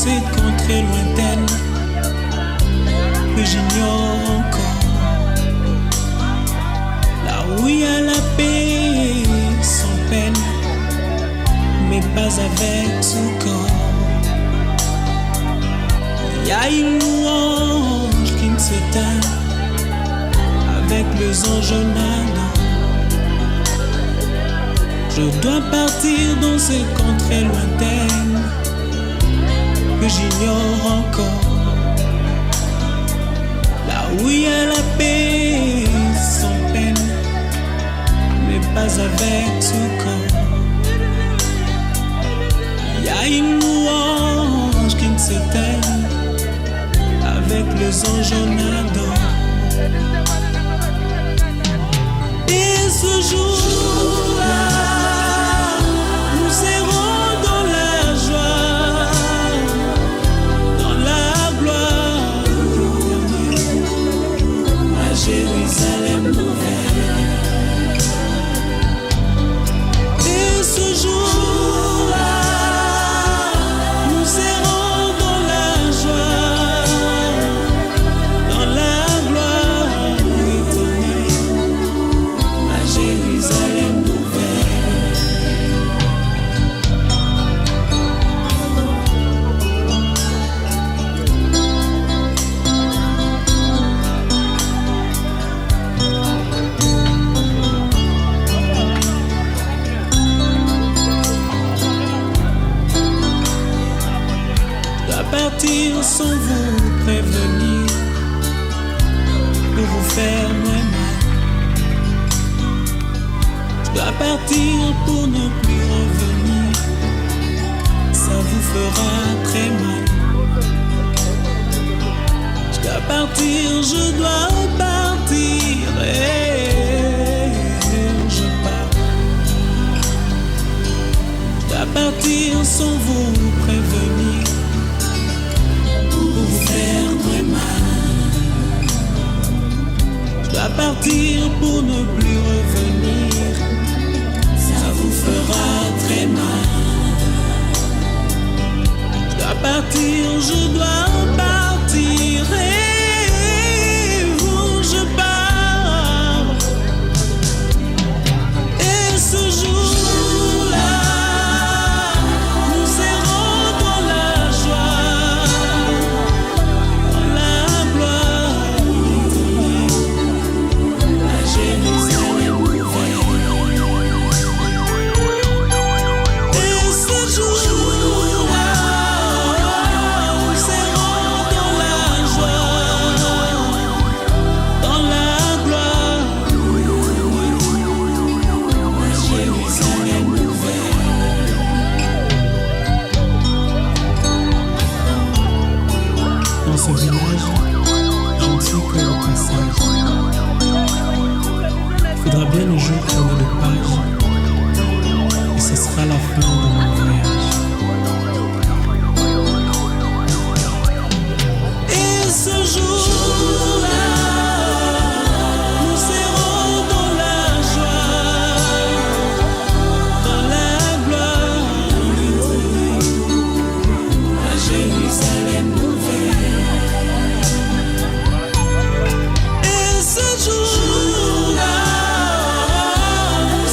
cette contrée lointaine que j'ignore encore. Là où il y a la paix sans peine, mais pas avec son corps. Il y a une louange qui ne s'éteint avec les anges nadant. Je dois partir dans cette contrée lointaine que j'ignore encore. Là où il y a la paix sans peine, mais pas avec son corps. Il y a une louange qui ne s'éteint avec les anges nadant. Et ce jour-là, nous serons dans la joie, dans la gloire éternelle, à Jérusalem nouvelle. Et ce jour-là, nous serons dans la joie, dans la gloire éternelle, à Jérusalem nouvelle. Je dois partir sans vous prévenir pour vous faire moins mal. Je dois partir pour ne plus revenir, ça vous fera très mal. Je dois partir, je dois partir et je pars. Je dois partir sans vous prévenir pour vous faire très mal. Je dois partir pour ne plus revenir, ça vous fera très mal. Je dois partir, je dois partir et où je pars. Et ce jour-là, nous serons dans la joie, dans la gloire éternelle, à Jérusalem nouvelle. Et ce jour-là, nous serons dans la joie, dans la gloire éternelle, à Jérusalem nouvelle. Dans ce village, je ne suis que le passage. Faudra bien un jour tourner le page, et ce sera la fin de mon voyage. Et ce jour-là, nous serons dans la joie, dans la gloire éternelle, à Jérusalem nouvelle. Et ce jour-là, nous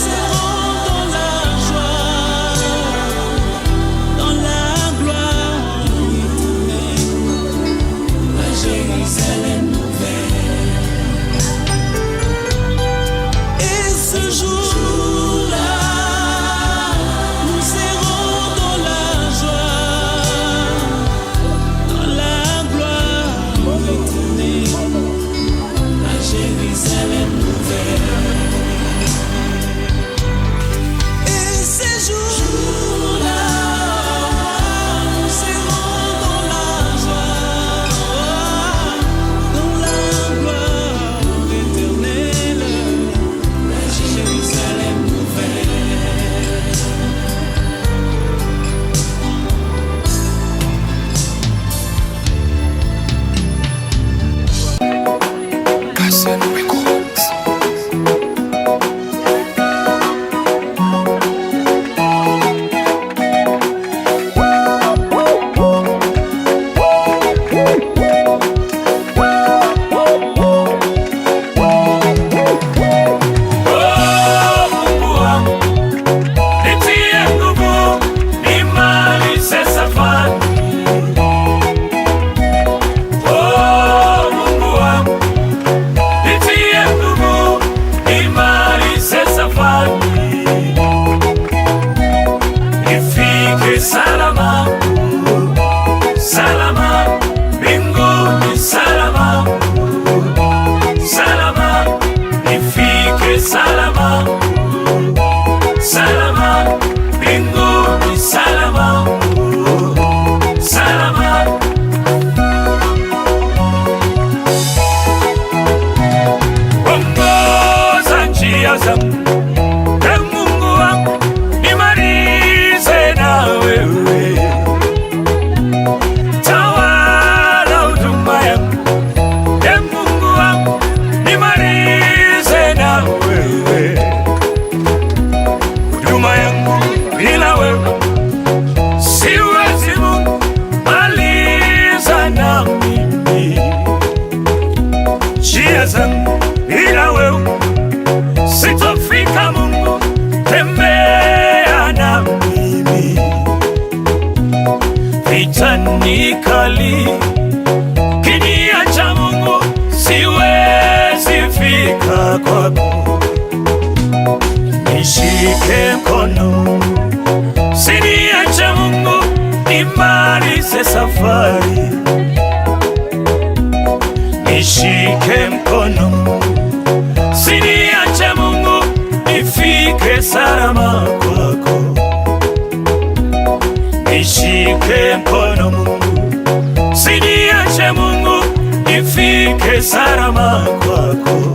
njia zangu, e Mungu wangu, nimalize na wewe. Tawala huduma yangu, e Mungu wangu, nimalize na wewe. Huduma yangu bila wewe siwezi Mungu, maliza na mimi. Njia zangu bila wewe sitofika Mungu, tembea na mimi. Vita ni kali, ukiniacha Mungu siwezi fika kwako. Nishike mkono, usiniache Mungu, nimalize safari. Nishike mkono, usiniache Mungu, nifike salama kwako. Nishike mkono Mungu, usiniache Mungu, nifike salama kwako.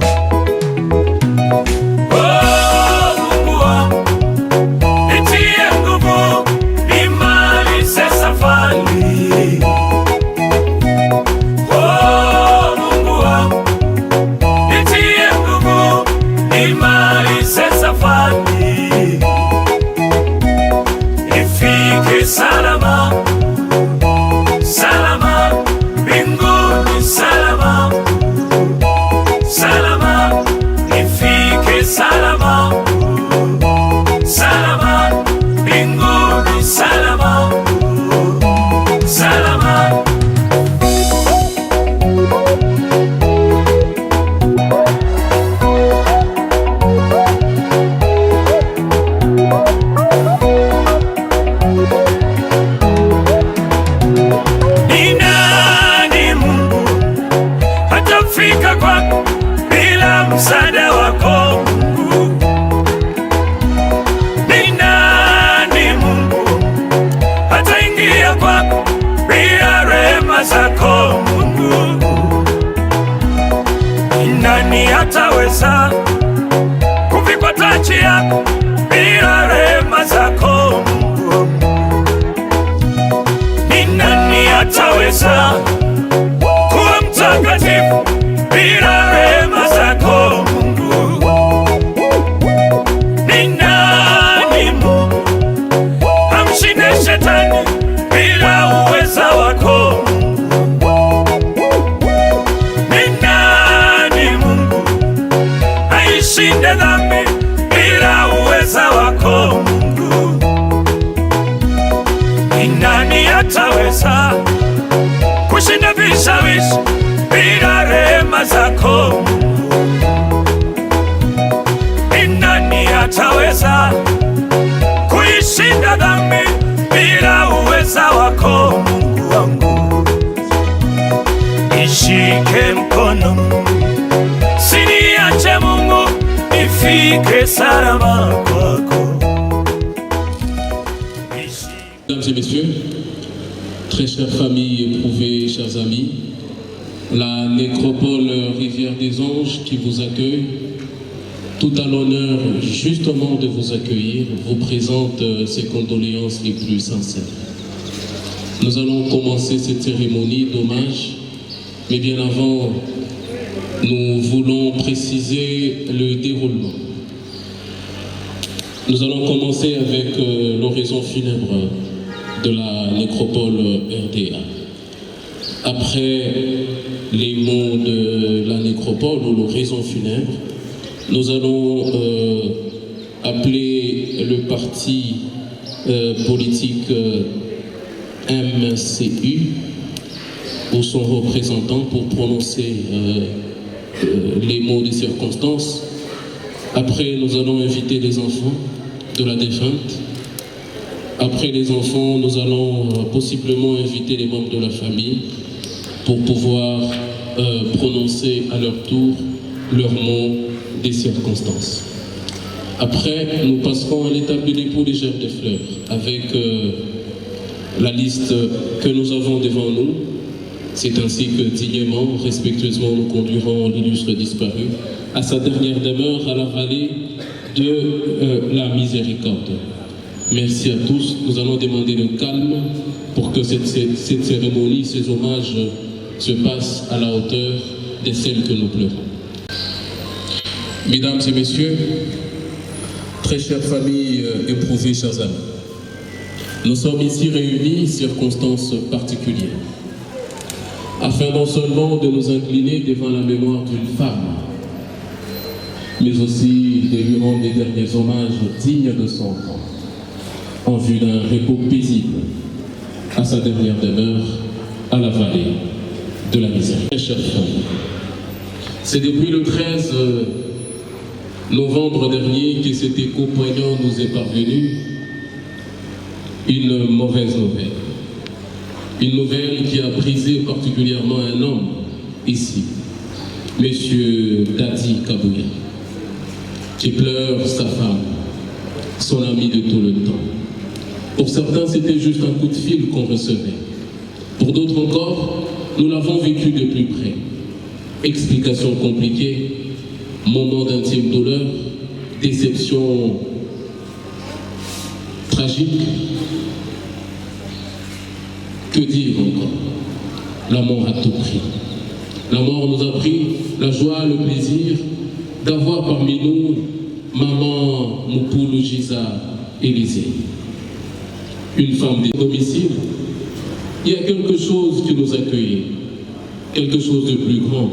Salama, salama, mbinguni salama, salama, nifike salama, salama, mbinguni salama, salama. Fika kwako bila msaada wako Mungu. Ni nani Mungu hataingia kwako bila rehema zako Mungu? Ni nani hataweza kuvikwa taji yako bila rehema zako Mungu? Ni nani hataweza kuwa mtakatifu bila rehema zako Mungu? Ni nani Mungu amshinde shetani bila uweza wako Mungu? Ni nani Mungu aishinde dhambi bila uweza wako Mungu? Ni nani ataweza kushinda vishawishi bila rehema zako Mungu? Ni nani ataweza kuishinda dhambi bila uweza wako Mungu wangu? Nishike mkono Mungu, usiniache Mungu, nifike salama kwako. Mesdames et messieurs, très chères familles éprouvées, chers amis, la nécropole Rivière des Anges qui vous accueille, tout à l'honneur justement de vous accueillir, vous présente ses condoléances les plus sincères. Nous allons commencer cette cérémonie d'hommage, mais bien avant, nous voulons préciser le déroulement. Nous allons commencer avec l'oraison funèbre de la nécropole RDA. Après les mots de la nécropole ou l'oraison funèbre, nous allons appeler le parti politique MCU ou son représentant pour prononcer les mots des circonstances. Après, nous allons inviter les enfants de la défunte. Après les enfants, nous allons possiblement inviter les membres de la famille pour pouvoir prononcer à leur tour leurs mots des circonstances. Après, nous passerons à l'étape de dépôt des gerbes de fleurs avec la liste que nous avons devant nous. C'est ainsi que dignement, respectueusement, nous conduirons l'illustre disparu à sa dernière demeure à la vallée de la Miséricorde. Merci à tous. Nous allons demander le calme pour que cette cérémonie, ces hommages se passent à la hauteur de celles que nous pleurons. Mesdames et messieurs, très chères familles éprouvées, chers amis, nous sommes ici réunis, circonstances particulières, afin non seulement de nous incliner devant la mémoire d'une femme, mais aussi de lui rendre les derniers hommages dignes de son temps, en vue d'un repos paisible à sa dernière demeure à la vallée de la misère. Très chère famille, c'est depuis le 13 novembre dernier que cet écho poignant nous est parvenu, une mauvaise nouvelle. Une nouvelle qui a brisé particulièrement un homme ici, Monsieur Dadi Kabouya, qui pleure sa femme, son ami de tout le temps. Pour certains, c'était juste un coup de fil qu'on recevait. Pour d'autres encore, nous l'avons vécu de plus près. Explications compliquées, moments d'intime douleur, déception tragique. Que dire encore? La mort a tout pris. La mort nous a pris la joie, le plaisir d'avoir parmi nous maman Moupoulou Giza Élysée, une femme des domiciles. Il y a quelque chose qui nous accueillait, quelque chose de plus grand,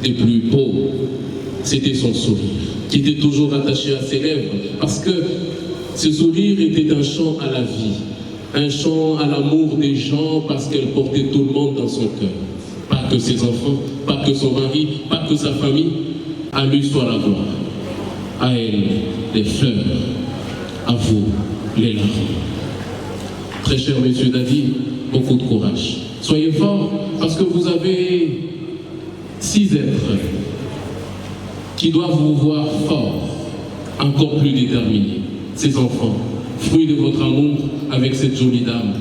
de plus beau. C'était son sourire, qui était toujours attaché à ses lèvres, parce que ce sourire était un chant à la vie, un chant à l'amour des gens, parce qu'elle portait tout le monde dans son cœur. Pas que ses enfants, pas que son mari, pas que sa famille. À lui soit la gloire. À elle, les fleurs. À vous, les larmes. Très cher monsieur Dadi, beaucoup de courage. Soyez forts, parce que vous avez 6 êtres qui doivent vous voir forts, encore plus déterminés. Ces enfants, fruit de votre amour avec cette jolie dame.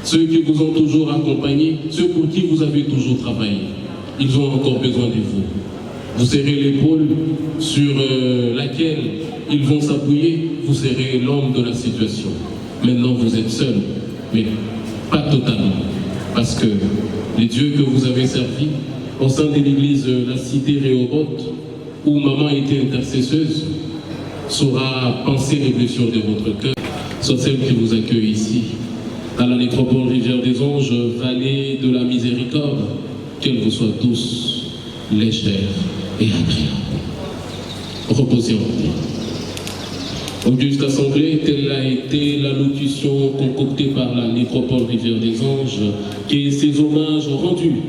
Ceux qui vous ont toujours accompagné, ceux pour qui vous avez toujours travaillé, ils ont encore besoin de vous. Vous serrez l'épaule sur laquelle ils vont s'appuyer, vous serez l'homme de la situation. Maintenant vous êtes seul, mais pas totalement, parce que les dieux que vous avez servis au sein de l'église La Cité Rehoboth, où maman était intercesseuse, saura penser les blessures de votre cœur, soit celle qui vous accueille ici, à la nécropole Rivière des Anges, vallée de la Miséricorde, qu'elle vous soit tous légère et agréable. Reposez en paix. Auguste Assemblée, telle a été l'allocution concoctée par la nécropole Rivière des Anges, et ses hommages rendus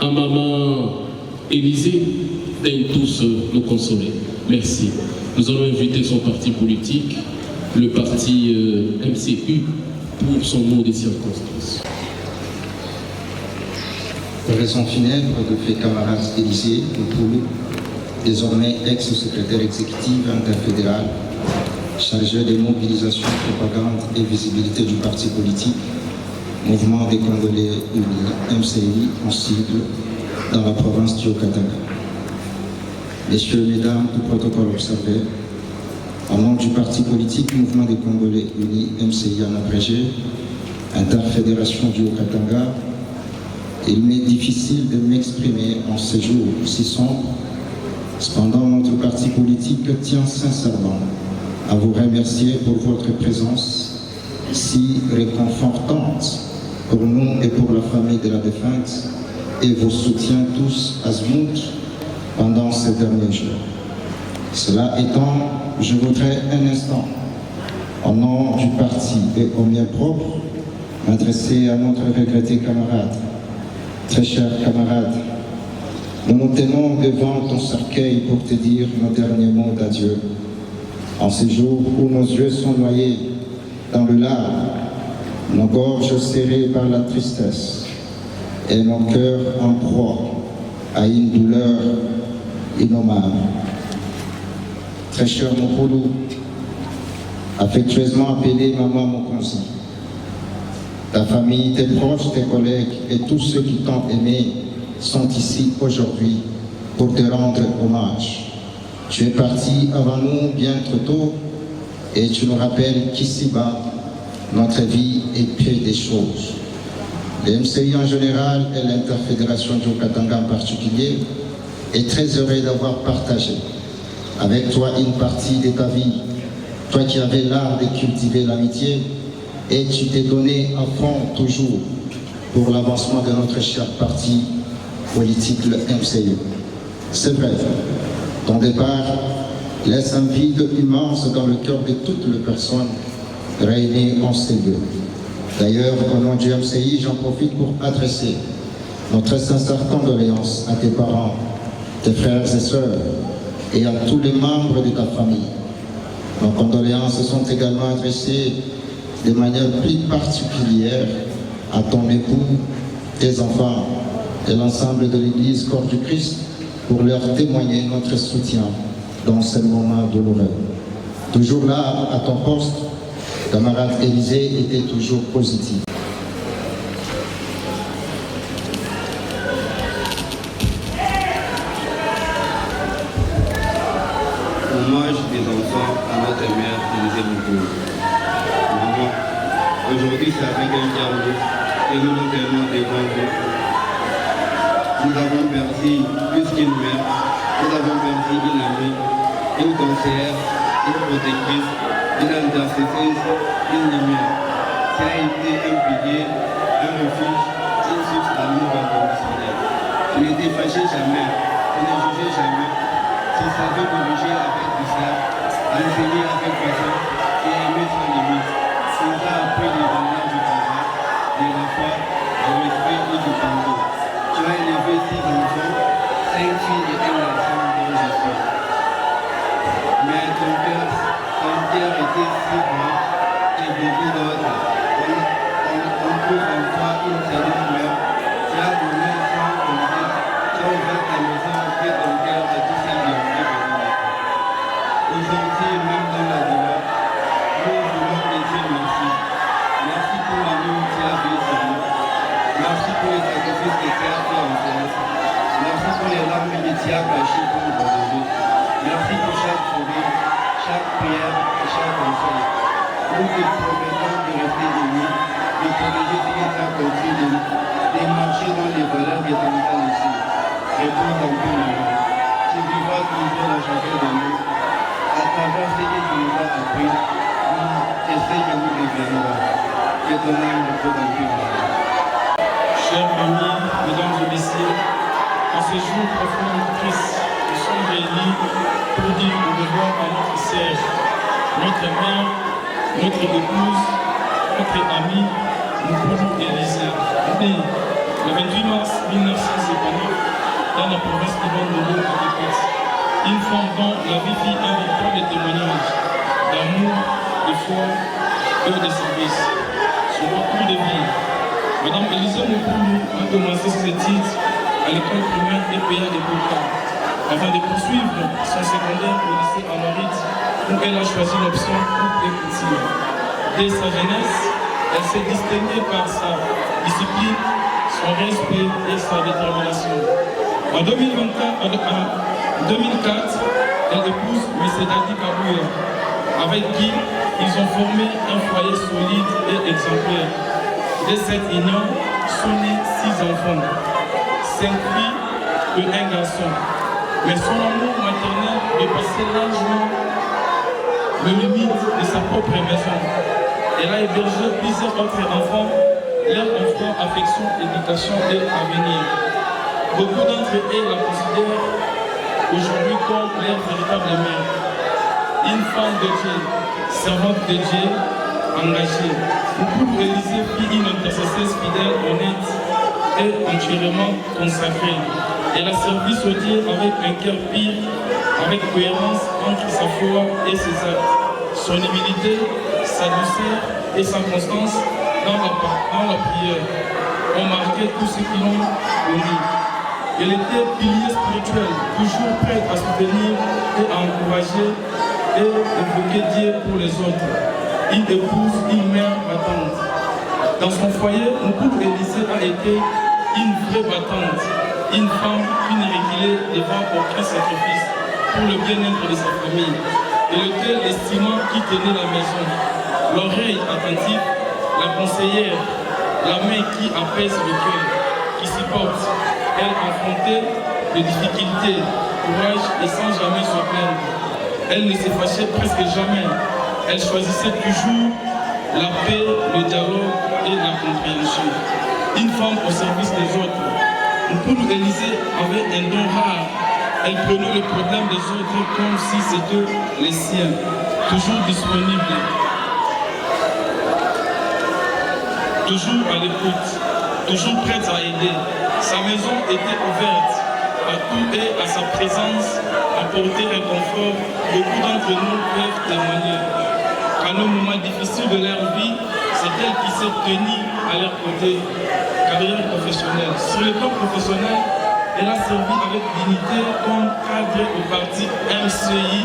à maman Élysée daignent tous nous consoler. Merci. Nous allons inviter son parti politique, le parti MCU, pour son mot des circonstances. Oraison funèbre de fait camarade Élysée Moupoulou, désormais ex-secrétaire exécutif interfédéral, chargé des mobilisations, propagande et visibilité du parti politique, Mouvement des Congolais Unis, MCI, en sigle, dans la province du Haut-Katanga. Messieurs, Mesdames, tout protocole observé, au nom du parti politique Mouvement des Congolais Unis, MCI en abrégé, interfédération du Haut-Katanga, il m'est difficile de m'exprimer en ces jours si sombres. Cependant, notre parti politique tient sincèrement à vous remercier pour votre présence si réconfortante pour nous et pour la famille de la défunte et vos soutiens tous azimuts pendant ces derniers jours. Cela étant, je voudrais un instant, au nom du parti et au mien propre, m'adresser à notre regretté camarade. Très cher camarade, nous nous tenons devant ton cercueil pour te dire nos derniers mots d'adieu. En ces jours où nos yeux sont noyés dans le larmes, nos gorges serrées par la tristesse et nos cœurs en proie à une douleur innommable. Très cher Moupoulou, affectueusement appelé Maman Mokonzi, Ta famille, tes proches, tes collègues et tous ceux qui t'ont aimé sont ici aujourd'hui pour te rendre hommage. Tu es parti avant nous bien trop tôt et tu nous rappelles qu'ici-bas, notre vie est peu des choses. Le MCI en général et l'interfédération du Haut-Katanga en particulier est très heureux d'avoir partagé avec toi une partie de ta vie. Toi qui avais l'art de cultiver l'amitié et tu t'es donné à fond toujours pour l'avancement de notre cher parti politique, le MCI. C'est vrai, ton départ laisse un vide immense dans le cœur de toutes les personnes réunies en ces lieux. D'ailleurs, au nom du MCI, j'en profite pour adresser notre sincère condoléance à tes parents, tes frères et sœurs et à tous les membres de ta famille. Nos condoléances sont également adressées de manière plus particulière à ton époux, tes enfants et l'ensemble de l'Église Corps du Christ pour leur témoigner notre soutien dans ce moment douloureux. Toujours là, à ton poste, camarade Élysée était toujours positif. Hommage des enfants à notre mère Élysée Moukoulou. Maman, aujourd'hui c'est avec un diable et nous nous tenons devant vous. Nous avons perdu plus qu'une mère, nous avons perdu une amie, une conseillère, une protectrice, une intercesseuse, une lumière. Ça a été un pilier, un refuge, une source d'amour inconditionnel. Tu n'étais fâché jamais, tu ne jugeais jamais. Tu savais corriger avec douceur, enseigner avec patience et aimer sans limite. Tu nous as appris les valeurs du travail, de la foi, du respect et du pardon. Tu as élevé 6 enfants, 5 filles et 1 garçon dont je suis. Mais ton cœur était si grand et beaucoup d'autres. On trouve en toi une seule mère. Tu as donné sans compter. Tu as ouvert ta maison et ton cœur à tous ces bienfaits venus de toi. Aujourd'hui, même dans la douleur, nous voulons te dire merci. Merci pour l'amour que tu as veillé sur nous. Merci pour les sacrifices que tu as fait en France. Merci pour les larmes que tu as cachées pour nous relever. Merci pour chaque sourire, chaque prière et chaque conseil. Nous te promettons de rester unis, de protéger ce qui t'a compris de nous, de marcher dans les valeurs que tu nous as laissées. Repose en paix, maman. Tu vivras toujours dans chacun de nous. À travers ce que tu nous as appris, essaye de nous devenir. Que ton âme repose en paix, maman. Chers amis, mesdames et messieurs, en ce jour profond triste, nous sommes réunis pour dire au revoir à notre sœur, notre mère, notre épouse, notre amie, Moukoulou Élysée, née le 28 mars 1959 dans la province de Bandolo à Dépès. Une femme dont la vie fit un véritable témoignage d'amour, de foi et de service. Son parcours de vie. Madame Élysée Moukoulou a commencé ses études à l'école primaire et payant de Boka, avant de poursuivre son secondaire au lycée Anorit, où elle a choisi l'option coupe et couture. Dès sa jeunesse, elle s'est distinguée par sa discipline, son respect et sa détermination. En 2004, elle épouse M. Dadi Kabouya, avec qui ils ont formé un foyer solide et exemplaire. De cette union sont nés 6 enfants, 5 filles et 1 garçon. Mais son amour maternel dépassait largement les limites de sa propre maison. Elle a hébergé plusieurs autres enfants, leur offrant affection, éducation et avenir. Beaucoup d'entre eux la considèrent aujourd'hui comme leur véritable mère. Une femme de Dieu, servante de Dieu, engagée. Moukoulou Élysée fit une intercesseuse fidèle, honnête et entièrement consacrée. Elle a servi son Dieu avec un cœur pur, avec cohérence entre sa foi et ses actes. Son humilité, sa douceur et sa constance dans la prière ont marqué tous ceux qui l'ont connue. Elle était pilier spirituel, toujours prête à soutenir et à encourager et évoquer Dieu pour les autres. Une épouse, une mère battante. Dans son foyer, Moukoulou Élysée a été une vraie battante, une femme, une irrégulière devant aucun sacrifice pour le bien-être de sa famille, et lequel estimant qui tenait la maison, l'oreille attentive, la conseillère, la main qui apaise le cœur, qui supporte. Elle affrontait les difficultés, courage et sans jamais se plaindre. Elle ne se fâchait presque jamais. Elle choisissait toujours la paix, le dialogue et la compréhension. Une femme au service des autres. Moukoulou Élysée avait un don rare. Elle prenait le problème des autres comme si c'était les siens, toujours disponible, toujours à l'écoute, toujours prête à aider. Sa maison était ouverte à tout et à sa présence apportait un confort. Beaucoup d'entre nous peuvent témoigner qu'à nos moments difficiles de leur vie, c'est elle qui s'est tenue à leur côté. Carrière professionnelle. Sur le plan professionnel, elle a servi avec dignité comme cadre au parti MCI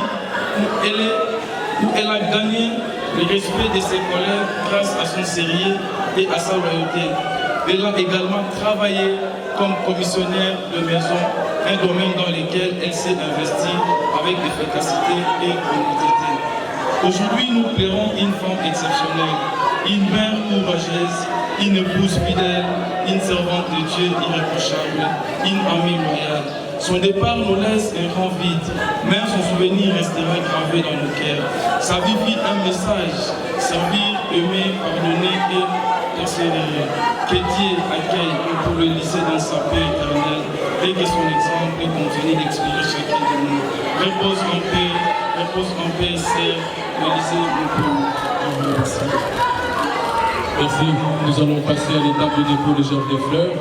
où elle a gagné le respect de ses collègues grâce à son sérieux et à sa loyauté. Elle a également travaillé comme commissionnaire de maison, un domaine dans lequel elle s'est investie avec efficacité et honnêteté. Aujourd'hui, nous plairons une femme exceptionnelle, une mère courageuse, une épouse fidèle, une servante de Dieu irréprochable, une amie loyale. Son départ nous laisse un grand vide, mais son souvenir restera gravé dans nos cœurs. Sa vie vit un message, servir, aimer, pardonner et persévérer. Que Dieu accueille pour le lycée dans sa paix éternelle et que son exemple continue d'expirer chacun de nous. Repose en paix, c'est le lycée Moukoulou. Je vous remercie. Merci. Nous allons passer à l'étape de dépôt de gerbe des fleurs.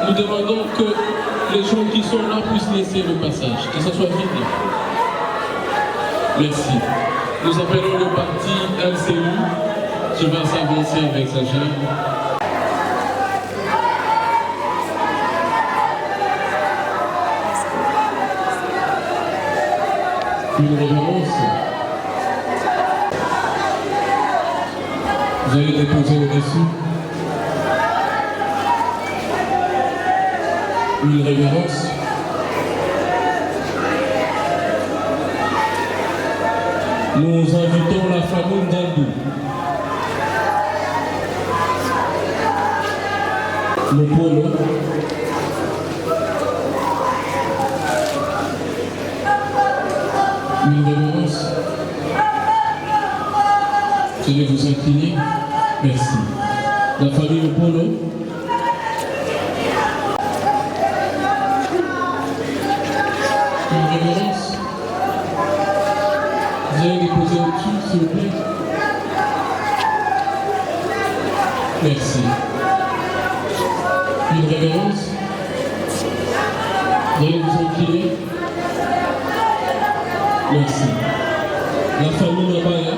Nous demandons que les gens qui sont là puissent laisser le passage, que ce soit vide. Merci. Nous appelons le parti LCU qui va s'avancer avec sa gerbe. Une révérence. Vous allez déposer au-dessus. Une révérence. Nous invitons la famille d'Andou. Le polo. Une révérence. Vous allez vous incliner. Merci. La famille Le Polo. Une révérence. Vous allez déposer au-dessus, s'il vous plaît. Merci. Une révérence. Vous allez vous incliner. Merci. La famille Mabaya.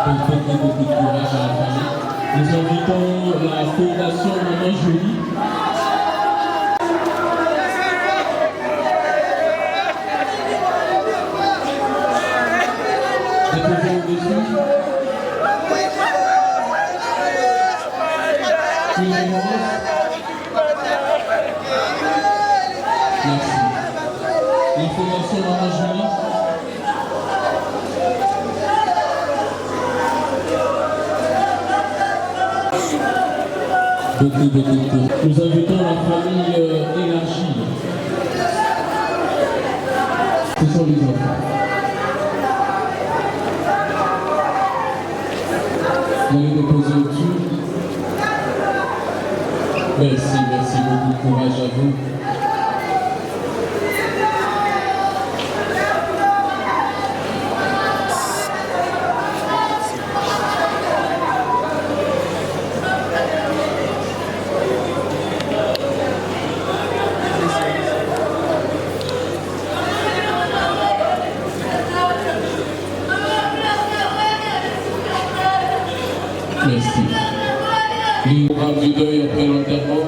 Beaucoup de courage à la famille. Nous invitons la fondation Maman Jolie. Déposez au-dessus. Une révérence. Merci. La fondation Maman Jolie. Beaucoup. Nous invitons la famille élargie. Ce sont les enfants. Vous allez déposer au-dessus. Merci beaucoup. Courage à vous. Merci. du programme du deuil après l'enterrement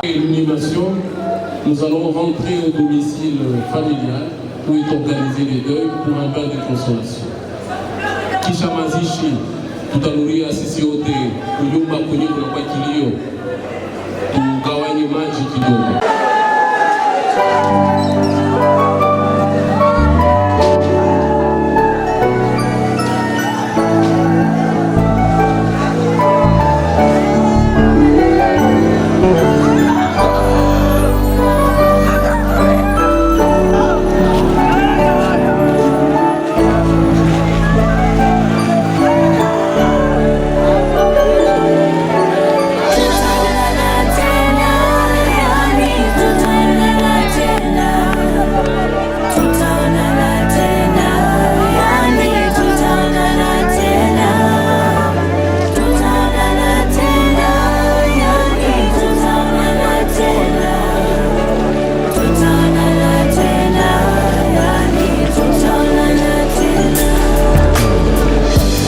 et l'inhumation, nous allons rentrer au domicile familial où est organisé les deuils pour un bain de consolation. Kisha mazishi tutanuria sisi wote kunyumba kwenye kunakuwa kilio, tugawanye maji kidogo.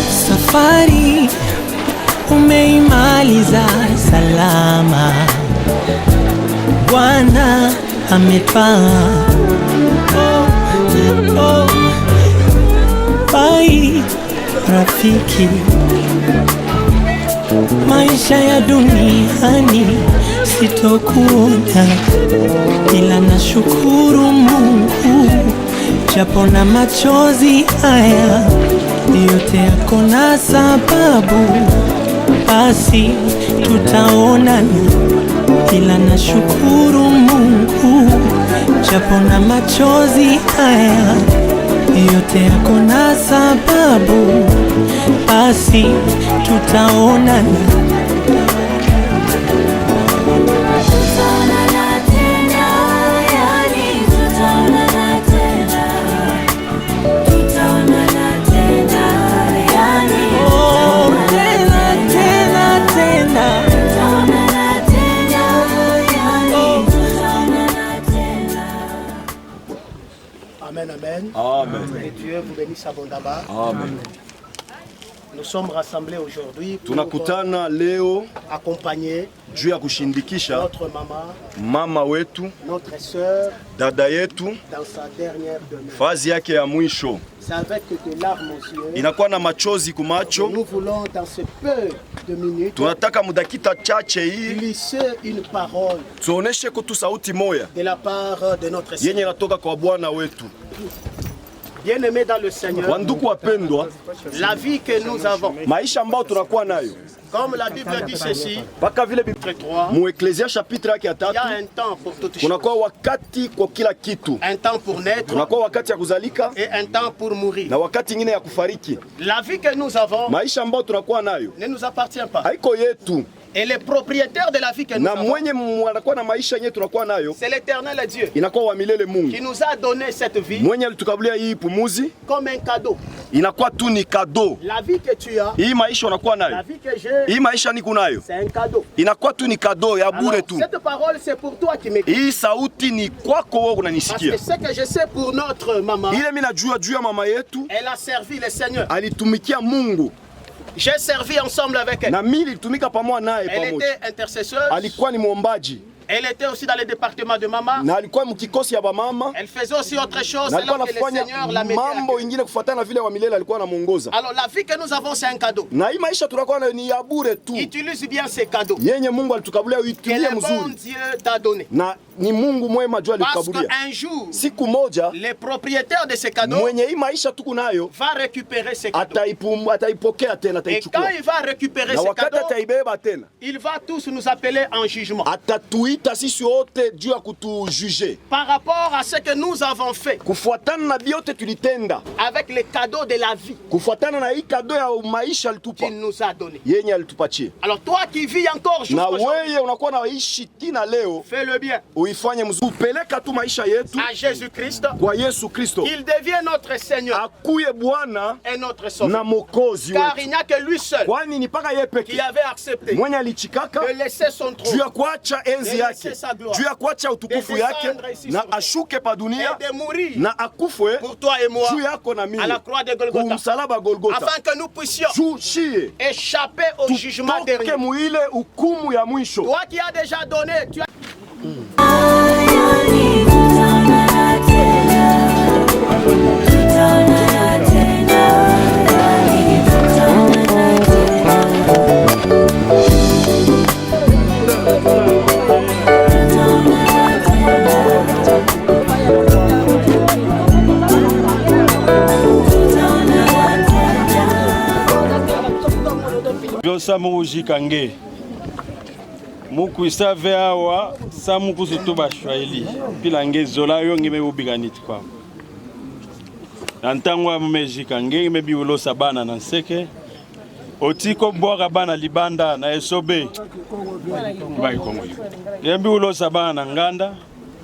Safari umeimaliza salama, Bwana amepaa. Bai rafiki, maisha ya duniani sitokuona, ila nashukuru Mungu japo na machozi haya yote yako na sababu, basi tutaonana, ila nashukuru Mungu japo na machozi haya yote yako na sababu, basi tutaonana. Amen, amen. Amen. Et Dieu vous bénisse abondamment. Amen. Nous sommes rassemblés aujourd'hui pour Tunakutana leo accompagner juu ya kushindikisha notre maman, mama wetu, notre sœur, dada yetu, dans sa dernière demeure. fazi yake ya mwisho. C'est avec des larmes aux yeux. Inakuwa na machozi kumacho. Nous voulons dans ce peu de minutes Tunataka mudakita chache hii glisser une parole tuoneshe kutu sauti moya de la part de notre Seigneur. yenye inatoka kwa Bwana wetu. Bien-aimés dans le Seigneur, Wanduku wapendwa, la vie que nous avons, maisha ambayo tunakuwa nayo comme la Bible dit ceci, mpaka vile chapitre 3, mu Ecclesia chapitre yake ya il y a 3, un temps pour toutes choses. kunakuwa wakati kwa kila kitu. Un temps pour naître Kunakuwa wakati ya kuzalika et un temps pour mourir. na wakati ingine ya kufariki. La vie que nous avons Maisha ambayo tunakuwa nayo ne nous appartient pas. haiko yetu, Et le propriétaire de la vie que nous na avons, mwenye anakuwa na maisha yenyewe tunakuwa nayo c'est l'éternel Dieu inakuwa wa milele qui Mungu nous a donné cette vie mwenye alitukabulia hii pumuzi, comme un cadeau. inakuwa tu ni kado. La vie que tu as, Hii maisha unakuwa la nayo, vie que j'ai, hii maisha niko nayo, c'est un cadeau. inakuwa tu ni kado ya bure Alors, tu. cette parole, c'est pour toi qui m'écoutes. Hii sauti ni kwako wewe Parce unanisikia. que ce que je sais pour notre maman, Ile mimi najua juu ya mama yetu elle a servi le Seigneur. alitumikia Mungu J'ai servi ensemble avec elle. na mimi nilitumika pamoja naye Elle pamoja. était intercesseuse. Alikuwa ni mwombaji Elle était aussi dans le département de maman. na alikuwa mkikosi ya bamama Elle faisait aussi autre chose na alikuwa alors que le anafanya Seigneur la mettait à mambo cœur. ingine kufuatana na vile wa milele alikuwa anamuongoza. Alors la vie que nous avons, c'est un cadeau. Na hii maisha tunakuwa nayo ni ya bure tu, Utilise bien ces cadeaux yenye Mungu alitukabulia que uitumie le bon mzuri, Dieu t'a donné. na ni Mungu mwema juu Parce alitukabulia. qu'un jour, Siku moja le propriétaire de ces cadeaux mwenye hii maisha tuko nayo va récupérer ces cadeaux. ataipokea tena, Et quand ataichukua, il va récupérer na ces wakati cadeaux, ataibeba tena il va tous nous appeler en jugement. atatuita sisi wote juu ya kutujuge Par rapport à ce que nous avons fait kufuatana na vyote tulitenda, avec les cadeaux de la vie kufuatana na hii kado ya maisha alitupa qu'il nous a donné. yenye alitupatia. Alors toi qui vis encore Na jusqu'aujourd'hui, weye unakuwa naishi tina leo, fais le bien uifanye mzuri, peleka tu maisha yetu à Jésus-Christ, kwa Yesu Kristo, qu'il devienne notre Seigneur akuye Bwana et notre na Sauveur. Mokozi Car wetu, il n'y a que lui seul kwani ni paka yeye qui peke avait accepté mwenye alichikaka de laisser son juu trône ya kuacha enzi de yake juu ya kuacha utukufu yake na ashuke pa dunia na akufe juu yako na mimi kumsalaba Golgotha, afin que nous puissions échapper au jugement dernier. Muile hukumu ya mwisho. Toi qui as déjà donné, tu as... Samu ujikange muku isave awa samu kusutuba shwaili pilange zola yo ngime ubiganiti kwa nantangwa mumejikange mebi ulosa bana na nseke otiko bwaka bana libanda na esobe bai kongo yembi ulosa bana na nganda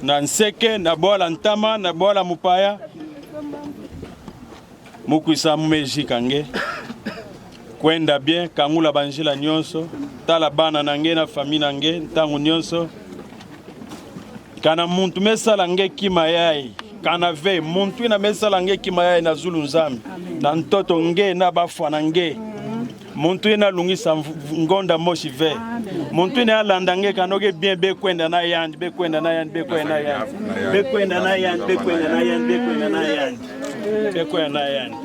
na nseke na bola ntama na bola mupaya muku isamu mejikange kwenda bien kangula banjila nyonso tala bana nange na famille nange ntango nyonso kana muntu mesala nge kima yai kana ve muntu ina mesala nge kima yai na zulu nzambi na ntoto nge na bafwa nange muntu ina lungisa ngonda moshi ve muntu ina alanda nge kanoge bien be kwenda na yandi be kwenda na yandi be kwenda na yandi be kwenda na yandi be kwenda na yandi be kwenda na yandi be kwenda na yandi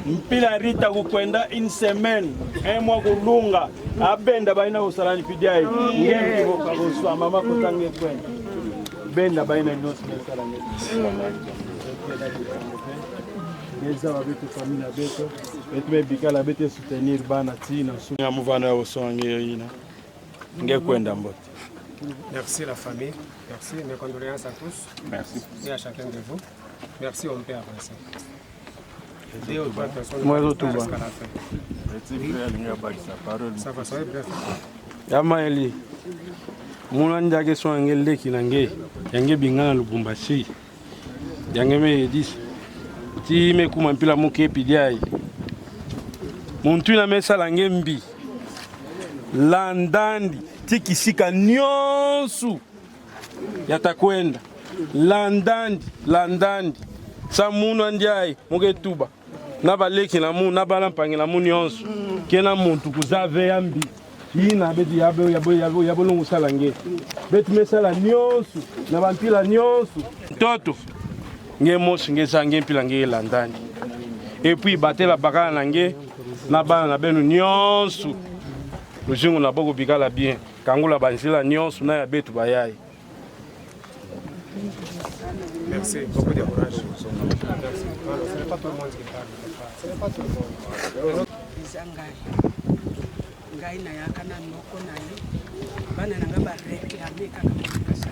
mpila rita kukwenda une semaine un mois kulunga abenda baina usalani pidiai ngenge bokagoswa mama kotange kwenda benda baina nyonso usalani ngeza babeto famille beto etme bikala bete soutenir bana tina sunya muvana osonge yina ngekwenda mbote. Merci la famille, merci, mes condoléances à tous. Merci. Et à chacun de vous. Merci, on peut avancer. Et aux trois personnes jusqu'à la fin. Ça va, ça va bien. Yamaeli, muna njage so angelle kinange, yange bingana Lubumbashi. Yange me dis. Ti me kuma mpila muke pidiai. Muntu na mesa langembi. Landandi tikisika nyonsu yatakwenda landandi samunu andiai mugetuba nabaleki na mu nabalampangi na mu nyonsu kena muntu kuzave yambi ina beti yabo lungu salange beti mesala nyonsu na bampila nyonsu toto nge mosi nge sange mpila nge landandi et puis batela bakala nange na bana na benu nyonsu Lujungu na boko bikala bien. Kangula banjila nyonso na ya betu bayai. Merci, beaucoup de courage. Ce n'est pas tout le monde qui parle. Ce n'est pas tout le monde. Ngai na yakana noko na ye. Bana nanga ba réclamer kaka mukasa.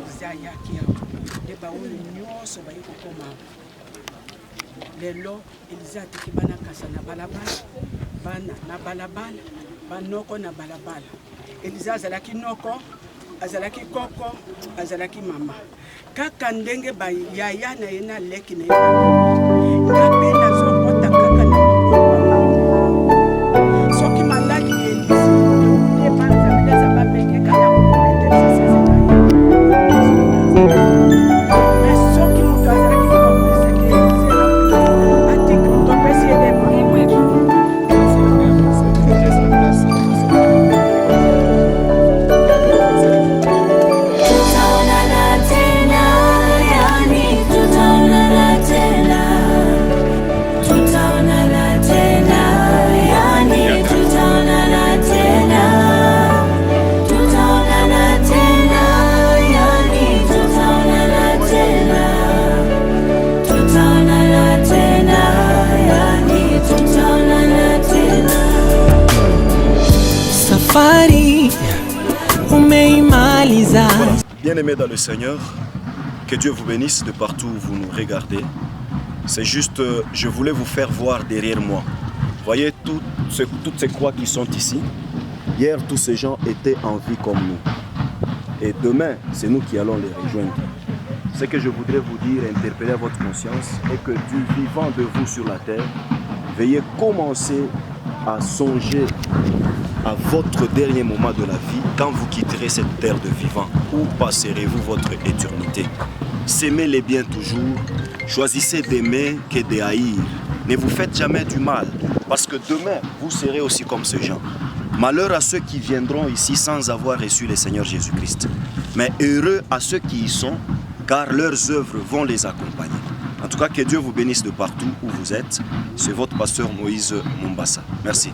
Izaya kia. De ba ulu nyonso ba yiko koma. Lelo Elizate kibana kasa na balabala. Bana na balabala. Banoko na balabala. Eliza azalaki noko, azalaki koko, azalaki mama. Kaka ndenge ba yaya na yena leki na yena. Ngabe na zokota kaka na soki malaki Eliza. Ne panza bileza babeke kaya kukomete sisi. Mais soki mutu azalaki koko seki Eliza. Atik topesi edema. Bien-aimés dans le Seigneur, que Dieu vous bénisse de partout où vous nous regardez. C'est juste, je voulais vous faire voir derrière moi. Voyez toutes ces croix qui sont ici. Hier, tous ces gens étaient en vie comme nous. Et demain, c'est nous qui allons les rejoindre. Ce que je voudrais vous dire, interpeller à votre conscience, est que du vivant de vous sur la terre, veuillez commencer à songer à votre dernier moment de la vie, quand vous quitterez cette terre de vivants, où passerez-vous votre éternité? S'aimer les biens toujours, choisissez d'aimer que de haïr. Ne vous faites jamais du mal, parce que demain, vous serez aussi comme ces gens. Malheur à ceux qui viendront ici sans avoir reçu le Seigneur Jésus-Christ. Mais heureux à ceux qui y sont, car leurs œuvres vont les accompagner. En tout cas, que Dieu vous bénisse de partout où vous êtes. C'est votre pasteur Moïse Mombassa. Merci.